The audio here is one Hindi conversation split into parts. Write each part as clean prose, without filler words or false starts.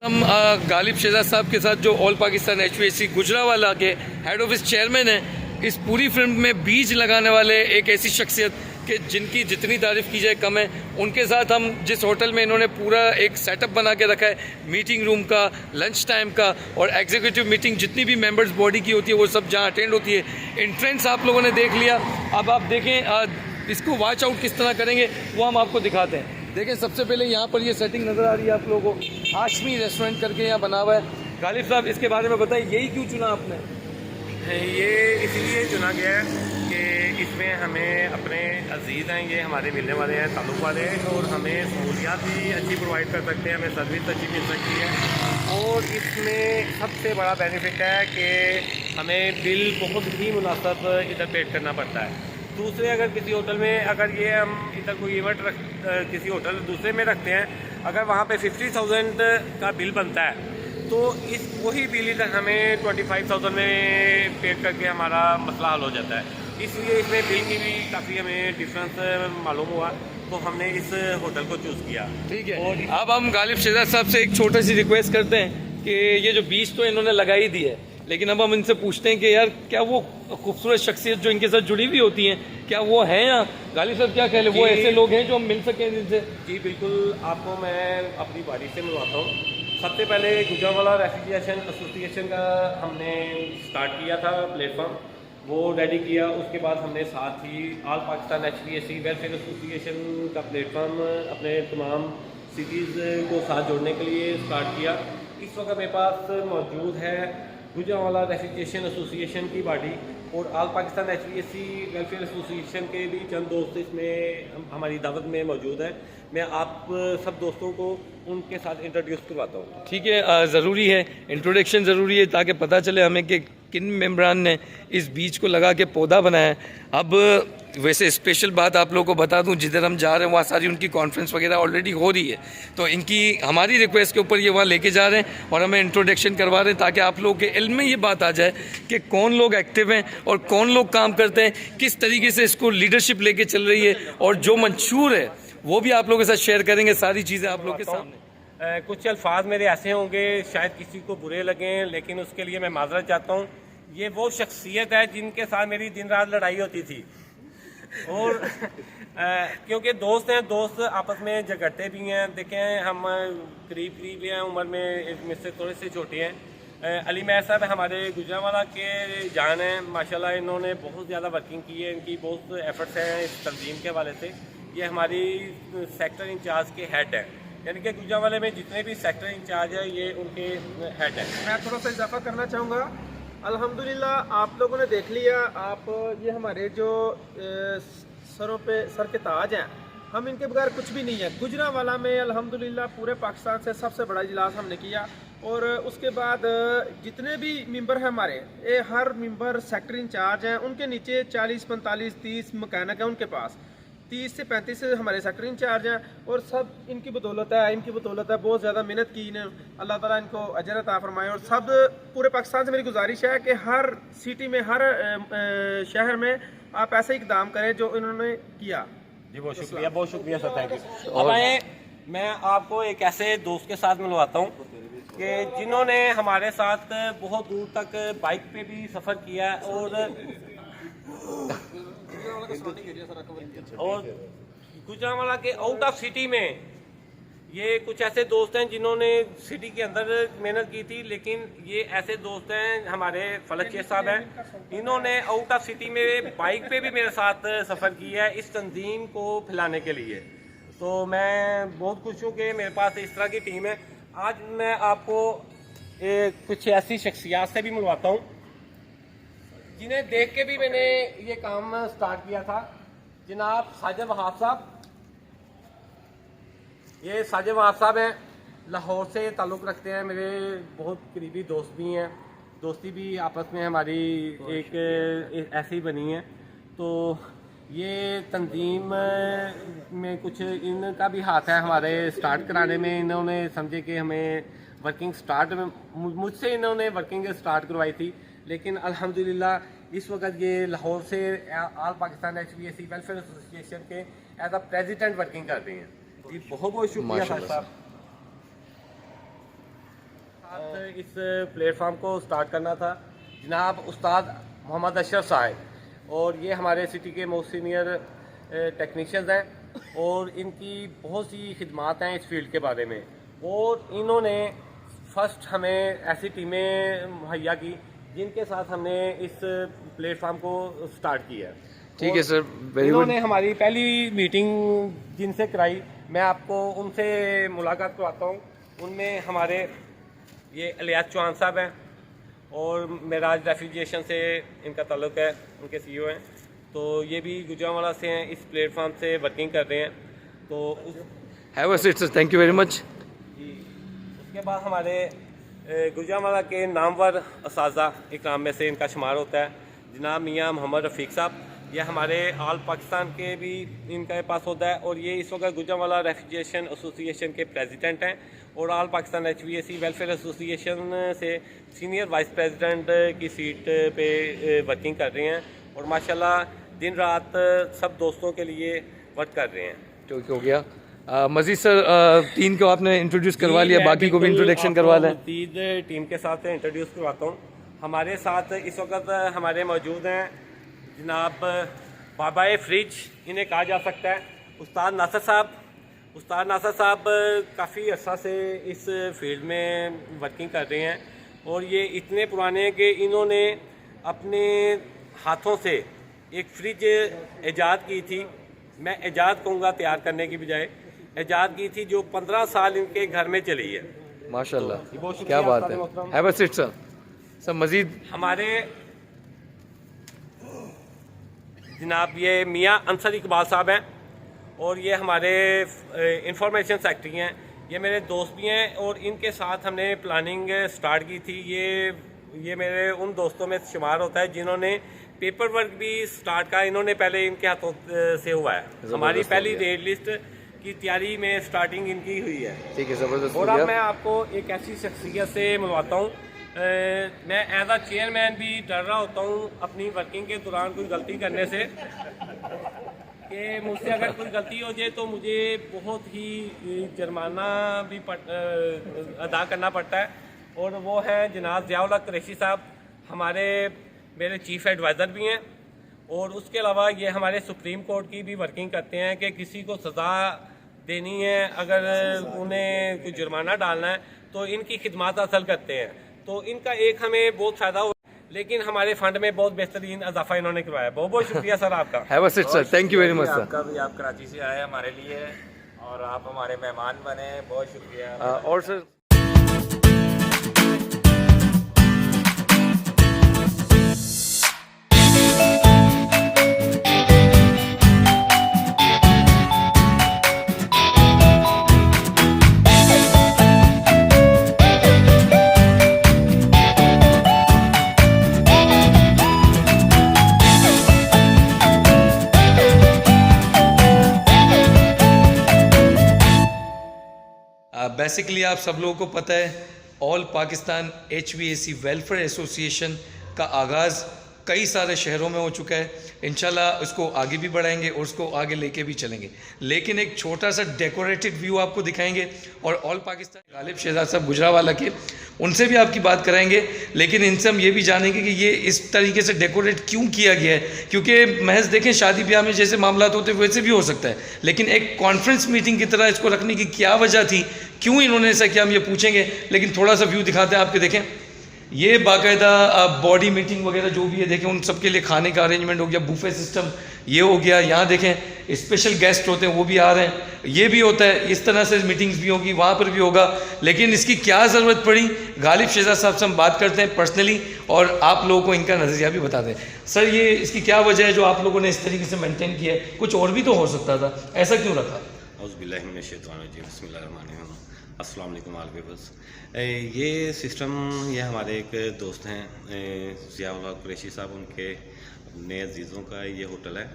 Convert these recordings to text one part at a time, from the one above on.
हम गालिब शहजाद साहब के साथ जो ऑल पाकिस्तान HVAC गुजरावाला के हेड ऑफिस चेयरमैन हैं, इस पूरी फिल्म में बीज लगाने वाले एक ऐसी शख्सियत कि जिनकी जितनी तारीफ़ की जाए कम है। उनके साथ हम जिस होटल में इन्होंने पूरा एक सेटअप बना के रखा है, मीटिंग रूम का, लंच टाइम का और एग्जीक्यूटिव मीटिंग जितनी भी मेंबर्स बॉडी की होती है वो सब जहाँ अटेंड होती है। एंट्रेंस आप लोगों ने देख लिया, अब आप देखें इसको वॉच आउट किस तरह करेंगे वो हम आपको दिखाते हैं। देखें, सबसे पहले यहाँ पर ये सेटिंग नज़र आ रही है आप लोगों को, हाशमी रेस्टोरेंट करके यहाँ बना हुआ है। गालिब साहब, इसके बारे में बताइए, यही क्यों चुना आपने? ये इसीलिए चुना गया है कि इसमें हमें अपने अजीज़ हैं, ये हमारे मिलने वाले हैं, ताल्लुक़ वाले हैं, और हमें सहूलियात भी अच्छी प्रोवाइड कर सकते हैं, हमें सर्विस अच्छी मिल सकती है। और इसमें सबसे बड़ा बेनिफिट है कि हमें बिल बहुत ही मुनासिब इधर पेड करना पड़ता है। दूसरे अगर किसी होटल में अगर ये हम इधर कोई इवेंट किसी होटल दूसरे में रखते हैं, अगर वहाँ पे 50,000 का बिल बनता है तो इस वही बिल इधर हमें 25,000 में पेड करके हमारा मसला हल हो जाता है। इसलिए इसमें बिल की भी काफ़ी हमें डिफरेंस मालूम हुआ, तो हमने इस होटल को चूज़ किया। ठीक है, और अब हम गालिब शहजाद साहब से एक छोटी सी रिक्वेस्ट करते हैं कि ये जो बीज तो इन्होंने लगा ही दी है, लेकिन अब हम इनसे पूछते हैं कि यार क्या वो खूबसूरत शख्सियत जो इनके साथ जुड़ी हुई होती हैं, क्या वो हैं? या गालिब साहब क्या कह लें, वो ऐसे लोग हैं जो हम मिल सकें इनसे? जी बिल्कुल, आपको मैं अपनी बारी से मिलवाता हूँ। सबसे पहले गुजरावाला रेसिडेंशियल एसोसिएशन का हमने स्टार्ट किया था प्लेटफॉर्म, वो रेडी किया। उसके बाद हमने साथ ही all Pakistan HVAC welfare association का प्लेटफॉर्म अपने तमाम सिटीज़ को साथ जोड़ने के लिए स्टार्ट किया। इस वक्त मेरे पास मौजूद है गुजरावाला रेसिडेंशियल एसोसिएशन की बॉडी और all Pakistan HVAC welfare association के भी चंद दोस्त इसमें हमारी दावत में मौजूद है। मैं आप सब दोस्तों को उनके साथ इंट्रोड्यूस करवाता हूँ। ठीक है, ज़रूरी है, इंट्रोडक्शन ज़रूरी है ताकि पता चले हमें कि किन मेम्बरान ने इस बीज को लगा के पौधा बनाया है। अब वैसे स्पेशल बात आप लोगों को बता दूं, जिधर हम जा रहे हैं वहाँ सारी उनकी कॉन्फ्रेंस वगैरह ऑलरेडी हो रही है, तो इनकी हमारी रिक्वेस्ट के ऊपर ये वहाँ लेके जा रहे हैं और हमें इंट्रोडक्शन करवा रहे हैं ताकि आप लोगों के इल्म में ये बात आ जाए कि कौन लोग एक्टिव हैं और कौन लोग काम करते हैं, किस तरीके से इसको लीडरशिप लेके चल रही है, और जो मंशूर है वो भी आप लोगों के साथ शेयर करेंगे सारी चीज़ें आप लोगों के सामने। कुछ अल्फाज मेरे ऐसे होंगे शायद किसी को बुरे लगें, लेकिन उसके लिए मैं माजरत चाहता हूँ। ये वो शख्सियत है जिनके साथ मेरी दिन रात लड़ाई होती थी, और क्योंकि दोस्त हैं, दोस्त आपस में झगड़ते भी हैं। देखें, हम करीब करीब हैं उम्र में, मुझसे थोड़े से छोटे हैं। अली मैर साहब हमारे गुजरावाला के जान हैं, माशाल्लाह इन्होंने बहुत ज़्यादा वर्किंग की है, इनकी बहुत एफर्ट्स हैं इस तंजीम के हवाले से। ये हमारी सेक्टर इंचार्ज के हेड हैं, यानी कि गुजरावाले में जितने भी सेक्टर इंचार्ज है ये उनके हेड हैं। मैं थोड़ा सा इजाफा करना चाहूँगा। अल्हम्दुलिल्लाह आप लोगों ने देख लिया, आप ये हमारे जो सरों पे सर के ताज हैं, हम इनके बगैर कुछ भी नहीं है। गुजरावाला में अल्हम्दुलिल्लाह पूरे पाकिस्तान से सबसे बड़ा इजलास हमने किया, और उसके बाद जितने भी मेंबर हैं हमारे, ये हर मेंबर सेक्टर इंचार्ज हैं, उनके नीचे 40, 45, 30 मकैनिक हैं, उनके पास 30 से 35 हमारे सेक्टर इंचार्ज हैं, और सब इनकी बदौलत है, इनकी बदौलत है। बहुत ज़्यादा मेहनत की इन्हें, अल्लाह ताला इनको अजर अता फरमाए। और सब पूरे पाकिस्तान से मेरी गुजारिश है कि हर सिटी में, हर शहर में आप ऐसे इकदाम करें जो इन्होंने किया। जी बहुत शुक्रिया, बहुत शुक्रिया सर, थैंक यू। अब आए, मैं आपको एक ऐसे दोस्त के साथ मिलवाता हूँ कि जिन्होंने हमारे साथ बहुत दूर तक बाइक पे भी सफ़र किया, और गुजरावाला के आउट ऑफ सिटी में ये कुछ ऐसे दोस्त हैं जिन्होंने सिटी के अंदर मेहनत की थी। लेकिन ये ऐसे दोस्त हैं, हमारे फलक शेख साहब हैं, इन्होंने आउट ऑफ सिटी में बाइक पे भी मेरे साथ सफ़र किया है इस तंजीम को फैलाने के लिए। तो मैं बहुत खुश हूँ कि मेरे पास इस तरह की टीम है। आज मैं आपको कुछ ऐसी शख्सियात से भी मिलवाता हूँ जिन्हें देख के भी मैंने ये काम स्टार्ट किया था। जनाब साजिद वहाब साहब, ये साजिद वहाब साहब हैं, लाहौर से ताल्लुक़ रखते हैं, मेरे बहुत करीबी दोस्त भी हैं, दोस्ती भी आपस में हमारी एक ऐसी बनी है। तो ये तंजीम में कुछ इनका भी हाथ है हमारे स्टार्ट कराने में। इन्होंने समझे कि हमें वर्किंग स्टार्ट में, मुझसे इन्होंने वर्किंग स्टार्ट करवाई थी, लेकिन अल्हम्दुलिल्लाह इस वक्त ये लाहौर से all Pakistan HVAC welfare association के एज अ प्रेसिडेंट वर्किंग कर रही हैं। जी बहुत बहुत शुक्रिया साहब। इस प्लेटफार्म को स्टार्ट करना था जनाब उस्ताद मोहम्मद अशरफ साहब, और ये हमारे सिटी के मोस्ट सीनियर टेक्नीशियंस हैं और इनकी बहुत सी खिदमात हैं इस फील्ड के बारे में, और इन्होंने फर्स्ट हमें ऐसी टीमें मुहैया की जिनके साथ हमने इस प्लेटफार्म को स्टार्ट किया। ठीक है सर, वेरी गुड। इन्होंने हमारी पहली मीटिंग जिनसे कराई, मैं आपको उनसे मुलाकात करवाता हूँ। उनमें हमारे ये इलियास चौहान साहब हैं और मेराज रेफ्रिजरेशन से इनका ताल्लुक़ है, उनके CEO हैं, तो ये भी गुजरांवाला से हैं, इस प्लेटफॉर्म से वर्किंग कर रहे हैं। तो have a seat sir, thank you very much. जी, उसके बाद हमारे गुजरांवाला के नामवर असाज़ा इकराम में से इनका शुमार होता है जनाब मियाँ मोहम्मद रफ़ीक साहब। ये हमारे ऑल पाकिस्तान के भी इनके पास होता है, और ये इस वक्त गुजरांवाला रेफ्रिजरेशन एसोसिएशन के प्रेसिडेंट हैं, और all Pakistan HVAC welfare association से सीनियर वाइस प्रेसिडेंट की सीट पे वर्किंग कर रहे हैं, और माशाल्लाह दिन रात सब दोस्तों के लिए वर्क कर रहे हैं। ठीक हो गया। मजीद सर, तीन को आपने इंट्रोड्यूस करवा लिया, बाकी को भी इंट्रोडक्शन करवा लें। मजीद टीम के साथ इंट्रोड्यूस करवाता हूँ। हमारे साथ इस वक्त हमारे मौजूद हैं जनाब बाबाए फ्रिज, इन्हें कहा जा सकता है, उस्ताद नासर साहब। उस्ताद नासर साहब काफ़ी अर्सा से इस फील्ड में वर्किंग कर रहे हैं, और ये इतने पुराने हैं कि इन्होंने अपने हाथों से एक फ्रिज ईजाद की थी। मैं ईजाद कहूँगा तैयार करने की बजाय, ईजाद की थी जो 15 साल इनके घर में चली है। माशाल्लाह, क्या बात है। Have a seat sir. Sir Majeed हमारे जनाब ये मियाँ अंसर इकबाल साहब हैं, और ये हमारे इंफॉर्मेशन सेक्रेटरी हैं। ये मेरे दोस्त भी हैं, और इनके साथ हमने प्लानिंग स्टार्ट की थी। ये मेरे उन दोस्तों में शुमार होता है जिन्होंने पेपर वर्क भी स्टार्ट का इन्होंने पहले इनके हाथों से हुआ है। हमारी पहली रेड लिस्ट की तैयारी में स्टार्टिंग इनकी हुई है। ठीक है, ज़बरदस्त। और अब मैं आपको एक ऐसी शख्सियत से मिलवाता हूँ। मैं एज अ चेयरमैन भी डर रहा होता हूँ अपनी वर्किंग के दौरान कोई गलती करने से, कि मुझसे अगर कोई गलती हो जाए तो मुझे बहुत ही जुर्माना भी अदा करना पड़ता है, और वो हैं जनाब ज़ियाउल हक कुरैशी साहब, हमारे मेरे चीफ एडवाइज़र भी हैं, और उसके अलावा ये हमारे सुप्रीम कोर्ट की भी वर्किंग करते हैं कि किसी को सज़ा देनी है, अगर उन्हें कोई जुर्माना डालना है तो इनकी खिदमत हासिल करते हैं। तो इनका एक हमें बहुत फ़ायदा हुआ, लेकिन हमारे फंड में बहुत बेहतरीन इजाफा इन्होंने करवाया। बहुत बहुत शुक्रिया सर आपका। Have a seat sir, thank you very much sir. आपका भी, आप कराची से आए हमारे लिए और आप हमारे मेहमान बने, बहुत शुक्रिया। और सर बेसिकली आप सब लोगों को पता है, all Pakistan HVAC welfare association का आगाज़ कई सारे शहरों में हो चुका है। इंशाल्लाह उसको आगे भी बढ़ाएंगे और उसको आगे लेके भी चलेंगे। लेकिन एक छोटा सा डेकोरेटेड व्यू आपको दिखाएंगे, और ऑल पाकिस्तान गालिब शहजाद साहब गुजरांवाला के, उनसे भी आपकी बात कराएंगे। लेकिन इनसे हम ये भी जानेंगे कि ये इस तरीके से डेकोरेट क्यों किया गया है, क्योंकि महज देखें शादी ब्याह में जैसे मामला होते वैसे भी हो सकता है, लेकिन एक कॉन्फ्रेंस मीटिंग की तरह इसको रखने की क्या वजह थी, क्यों इन्होंने ऐसा किया, हम ये पूछेंगे। लेकिन थोड़ा सा व्यू दिखाते हैं आपके, देखें ये बाकायदा बॉडी मीटिंग वगैरह जो भी है, देखें उन सबके लिए खाने का अरेंजमेंट हो गया, बुफे सिस्टम ये हो गया। यहाँ देखें स्पेशल गेस्ट होते हैं वो भी आ रहे हैं, ये भी होता है, इस तरह से मीटिंग्स भी होगी, वहाँ पर भी होगा। लेकिन इसकी क्या ज़रूरत पड़ी, गालिब शहजाद साहब से हम बात करते हैं पर्सनली, और आप लोगों को इनका नज़रिया भी बता दें। सर ये इसकी क्या वजह है जो आप लोगों ने इस तरीके से मेनटेन किया है? कुछ और भी तो हो सकता था, ऐसा क्यों रखा? अस्सलाम वालेकुम ऑल व्यूअर्स। ये सिस्टम ये हमारे एक दोस्त हैं ज़ियाउल हक कुरैशी साहब, उनके अपने अजीज़ों का ये होटल है,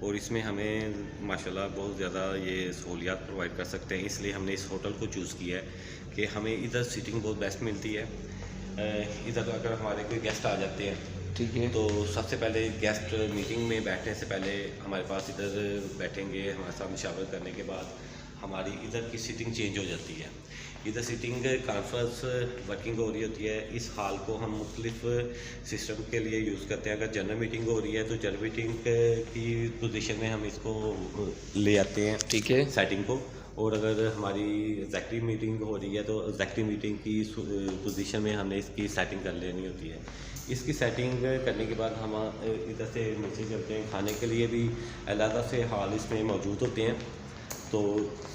और इसमें हमें माशाल्लाह बहुत ज़्यादा ये सहूलियात प्रोवाइड कर सकते हैं। इसलिए हमने इस होटल को चूज़ किया है कि हमें इधर सीटिंग बहुत बेस्ट मिलती है। इधर अगर हमारे कोई गेस्ट आ जाते हैं, ठीक है, तो सबसे पहले गेस्ट मीटिंग में बैठने से पहले हमारे पास इधर बैठेंगे, हमारे साथ मशावरा करने के बाद हमारी इधर की सीटिंग चेंज हो जाती है। इधर सिटिंग कॉन्फ्रेंस वर्किंग हो रही होती है। इस हॉल को हम मुख्तलिफ सिस्टम के लिए यूज़ करते हैं। अगर जनरल मीटिंग हो रही है तो जनरल मीटिंग की पोजीशन में हम इसको ले आते हैं, ठीक है। सेटिंग को। और अगर हमारी एग्जेक्टिव मीटिंग हो रही है तो एग्जेक्टिव मीटिंग की पोजीशन में हमने इसकी सेटिंग कर लेनी होती है। इसकी सेटिंग करने के बाद हम इधर से नीचे चलते हैं। खाने के लिए भी अलग से हॉल इसमें मौजूद होते हैं। तो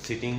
सिटिंग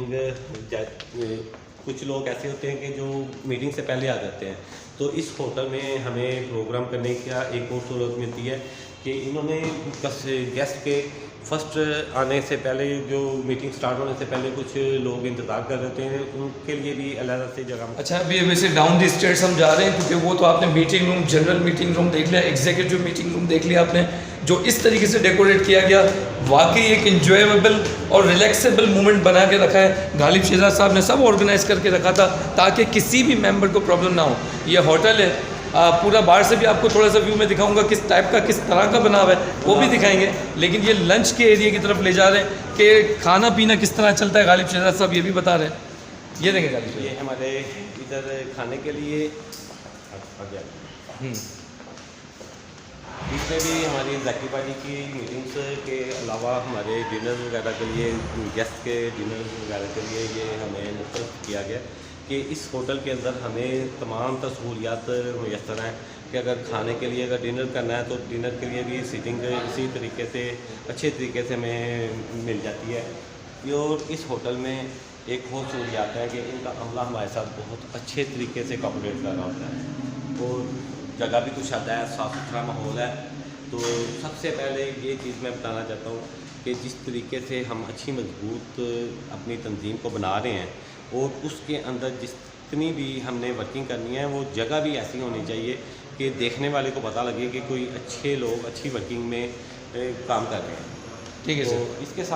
कुछ लोग ऐसे होते हैं कि जो मीटिंग से पहले आ जाते हैं, तो इस होटल में हमें प्रोग्राम करने का एक और सहूलत मिलती है कि इन्होंने गेस्ट के फर्स्ट आने से पहले, जो मीटिंग स्टार्ट होने से पहले कुछ लोग इंतज़ार कर रहे हैं, उनके लिए भी अलग से जगह। अच्छा, अभी वैसे डाउन दी स्टेयर्स हम जा रहे हैं, क्योंकि वो तो आपने meeting room, general meeting room देख लिया, एग्जीक्यूटिव मीटिंग रूम देख लिया आपने। जो इस तरीके से डेकोरेट किया गया, वाकई एक इंजॉयबल और रिलैक्सेबल मोमेंट बना के रखा है। गालिब शहजाद साहब ने सब ऑर्गेनाइज करके रखा था ताकि किसी भी मेंबर को प्रॉब्लम ना हो। ये होटल है, पूरा बाहर से भी आपको थोड़ा सा व्यू में दिखाऊंगा किस टाइप का, किस तरह का बना हुआ है, वो भी दिखाएंगे। लेकिन ये लंच के एरिया की तरफ ले जा रहे हैं कि खाना पीना किस तरह चलता है। गालिब शहजाद साहब ये भी बता रहे हैं। ये देंगे गालिब, ये हमारे इधर खाने के लिए इसमें भी हमारी एग्जेक्टिव पार्टी की मीटिंग्स के अलावा हमारे डिनर वगैरह के लिए, गेस्ट के डिनर वगैरह के लिए ये हमें मुख्तलिफ किया गया कि इस होटल के अंदर हमें तमाम सहूलियात मैसर हैं कि अगर खाने के लिए, अगर डिनर करना है तो डिनर के लिए भी सीटिंग इसी तरीके से अच्छे तरीके से हमें मिल जाती है। और इस होटल में एक और सहूलियात है कि इनका अमला हमारे साथ बहुत अच्छे तरीके से कोऑपरेट कर रहा होता है और जगह भी कुछ आता है, साफ़ सुथरा माहौल है। तो सबसे पहले ये चीज़ मैं बताना चाहता हूँ कि जिस तरीके से हम अच्छी मजबूत अपनी तंजीम को बना रहे हैं और उसके अंदर जितनी भी हमने वर्किंग करनी है, वो जगह भी ऐसी होनी चाहिए कि देखने वाले को पता लगे कि कोई अच्छे लोग अच्छी वर्किंग में काम कर रहे हैं। ठीक है सर। तो इसके साथ